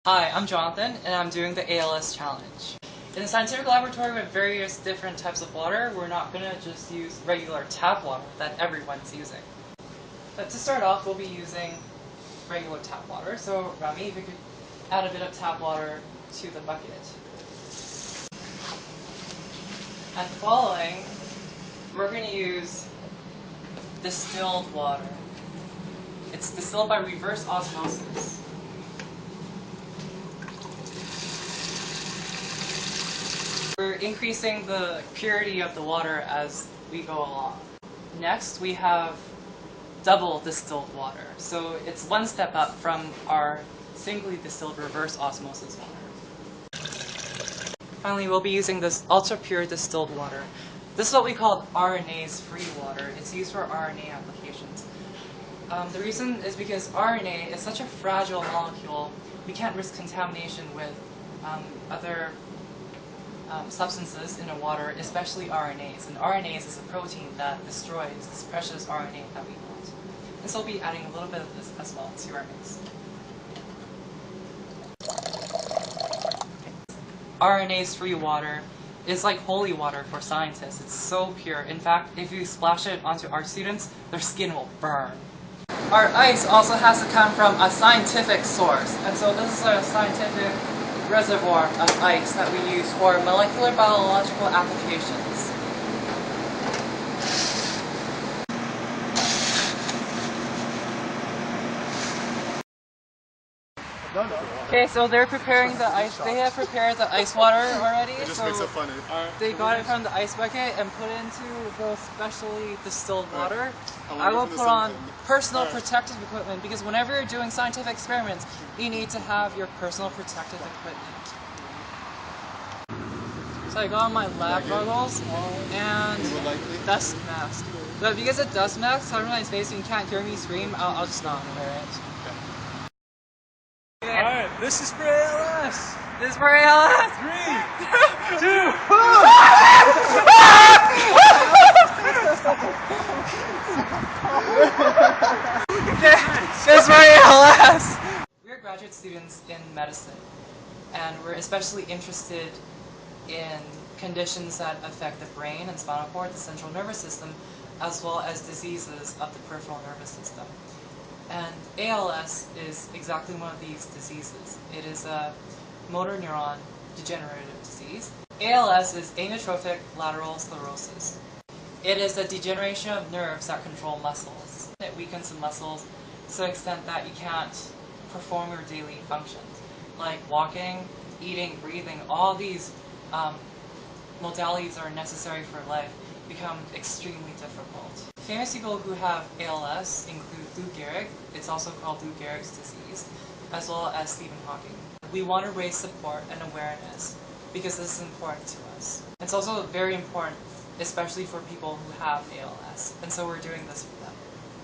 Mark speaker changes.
Speaker 1: Hi, I'm Jonathan, and I'm doing the ALS challenge. In the scientific laboratory with various different types of water, we're not going to just use regular tap water that everyone's using. But to start off, we'll be using regular tap water. So, Rami, if you could add a bit of tap water to the bucket. And following, we're going to use distilled water. It's distilled by reverse osmosis. We're increasing the purity of the water as we go along. Next, we have double distilled water. So it's one step up from our singly distilled reverse osmosis water. Finally, we'll be using this ultra-pure distilled water. This is what we call RNase-free water. It's used for RNA applications. The reason is because RNA is such a fragile molecule, we can't risk contamination with other substances in the water, especially RNAs. And RNase is a protein that destroys this precious RNA that we want. And so we'll be adding a little bit of this as well to our mix. RNase-free water is like holy water for scientists. It's so pure. In fact, if you splash it onto our students, their skin will burn. Our ice also has to come from a scientific source. And so this is a scientific reservoir of ice that we use for molecular biological applications. Okay, so they're preparing the ice. They have prepared the ice water already.
Speaker 2: It just
Speaker 1: so
Speaker 2: makes it funny.
Speaker 1: They got it from the ice bucket and put it into the specially distilled water. I will put on personal protective equipment because whenever you're doing scientific experiments, you need to have your personal protective equipment. So I got on my lab goggles and dust mask. But because it's dust mask, covering my face and you can't hear me scream, I'll just not wear it.
Speaker 3: Alright, this is for ALS!
Speaker 1: This is for ALS!
Speaker 3: 3, 2, 1!
Speaker 1: This is for ALS! We're graduate students in medicine, and we're especially interested in conditions that affect the brain and spinal cord, the central nervous system, as well as diseases of the peripheral nervous system. And ALS is exactly one of these diseases. It is a motor neuron degenerative disease. ALS is amyotrophic lateral sclerosis. It is a degeneration of nerves that control muscles. It weakens the muscles to the extent that you can't perform your daily functions, like walking, eating, breathing. All these modalities that are necessary for life become extremely difficult. Famous people who have ALS include Lou Gehrig, it's also called Lou Gehrig's disease, as well as Stephen Hawking. We want to raise support and awareness because this is important to us. It's also very important, especially for people who have ALS, and so we're doing this for them.